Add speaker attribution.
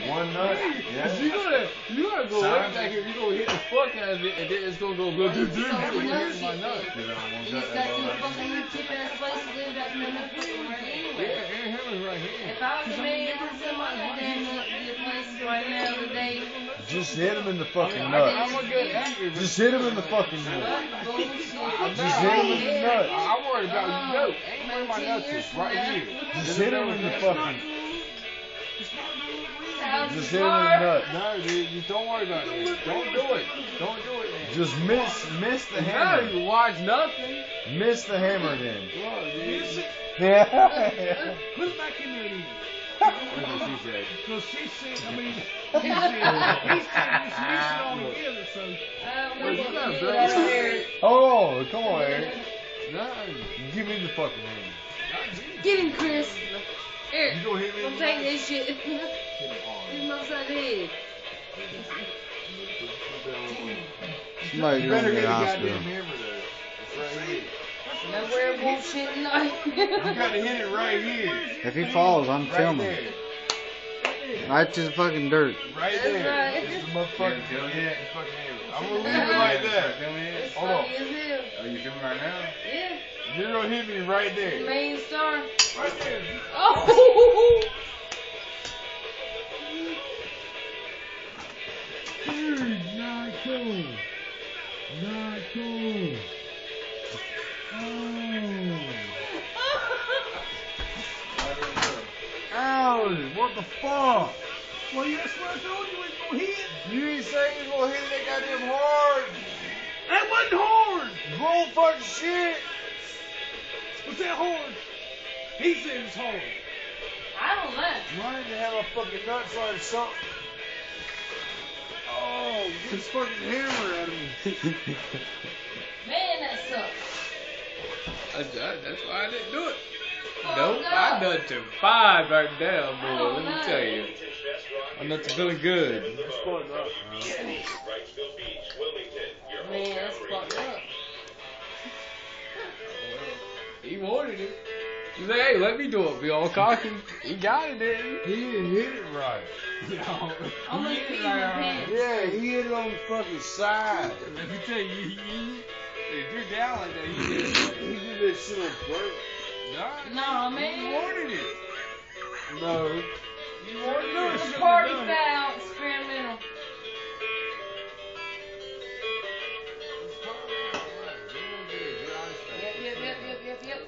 Speaker 1: One nut. Yeah.
Speaker 2: You gotta go way back here. You gonna hit the fuck out of it, and then it's gonna go do do do. You hit my nut.
Speaker 3: You just got two fucking cheap ass places to live back in the prison right anyway.
Speaker 2: Yeah, Aaron Hammer's right here.
Speaker 3: If I was a man, I'd sell my goddamn nut to the places right now today.
Speaker 1: Just hit him in the fucking
Speaker 2: I'm
Speaker 1: nut.
Speaker 2: a good actor.
Speaker 1: Just hit him in the fucking nut.
Speaker 3: Bullshit.
Speaker 1: Just hit him in the nut.
Speaker 2: I'm worried about you. No, ain't where my nuts is. Right here.
Speaker 1: Just hit him in the fucking.
Speaker 3: Sounds
Speaker 1: Just hit him in the
Speaker 3: smart.
Speaker 1: nut.
Speaker 2: No, dude, you don't worry about it. Don't do it. Don't do it, man.
Speaker 1: Just miss the
Speaker 2: No,
Speaker 1: hammer.
Speaker 2: you watch nothing.
Speaker 1: Miss the hammer then.
Speaker 2: Well, dude.
Speaker 1: Yeah.
Speaker 4: Put it back in there then.
Speaker 2: What did she say?
Speaker 4: Because she said, I mean, he said, he's trying to mix it all together, so.
Speaker 2: Well, you gotta
Speaker 3: Get
Speaker 2: bring
Speaker 3: out of
Speaker 2: it.
Speaker 3: here.
Speaker 1: Oh, come on, Eric.
Speaker 2: No.
Speaker 1: Give me the fucking hammer.
Speaker 3: Get him, Chris. Eric,
Speaker 2: You gonna hit me?
Speaker 3: don't take this shit. Hit him upside the head.
Speaker 5: Somebody's
Speaker 2: You
Speaker 5: going
Speaker 2: better
Speaker 5: to
Speaker 2: get
Speaker 5: the
Speaker 2: a
Speaker 5: hospital.
Speaker 2: goddamn hammer though. It's right here.
Speaker 3: No werewolf shit tonight.
Speaker 2: You gotta hit it right here.
Speaker 5: If he falls, I'm
Speaker 2: Right
Speaker 5: filming.
Speaker 2: there.
Speaker 5: Right to the fucking dirt.
Speaker 2: Right
Speaker 3: That's
Speaker 2: there.
Speaker 3: right.
Speaker 2: This is the motherfucking hammer. I'm gonna leave it like that.
Speaker 3: It's
Speaker 2: Hold on.
Speaker 3: funny as hell.
Speaker 1: Are you filming right now?
Speaker 3: Yeah,
Speaker 2: You're gonna hit me right there.
Speaker 3: main star.
Speaker 2: Right there.
Speaker 3: Oh!
Speaker 4: Dude, not cool. Not cool.
Speaker 1: Ow! What the fuck?
Speaker 4: Well, that's what I told you was going to hit.
Speaker 2: You ain't saying you gonna hit that goddamn hard.
Speaker 4: That wasn't hard.
Speaker 2: Bull fucking shit.
Speaker 4: Was that hard? He said it's hard.
Speaker 3: I don't know.
Speaker 2: Mine to have a fucking nuts or something. Oh, get this fucking hammer out of me.
Speaker 3: Man, that sucks.
Speaker 2: That's why I didn't do it.
Speaker 3: Oh,
Speaker 2: Nope,
Speaker 3: no.
Speaker 2: I done to 5 right now, boy.
Speaker 3: Oh,
Speaker 2: Let me
Speaker 3: no.
Speaker 2: tell you. My nuts are feeling good.
Speaker 3: Man, that's fucked up.
Speaker 2: He wanted it. He's like, hey, let me do it. Be all cocky. He got it, didn't he?
Speaker 1: He didn't hit it right.
Speaker 3: I'm gonna pee in my pants.
Speaker 1: Yeah, he hit it on the fucking side.
Speaker 2: Let me tell you, if you're down like that, you did it.
Speaker 1: He did that shit on purpose.
Speaker 3: Nah,
Speaker 2: He
Speaker 3: man.
Speaker 2: wanted it.
Speaker 1: No.
Speaker 2: He wanted it.
Speaker 3: It's a party foul experimental. Yep.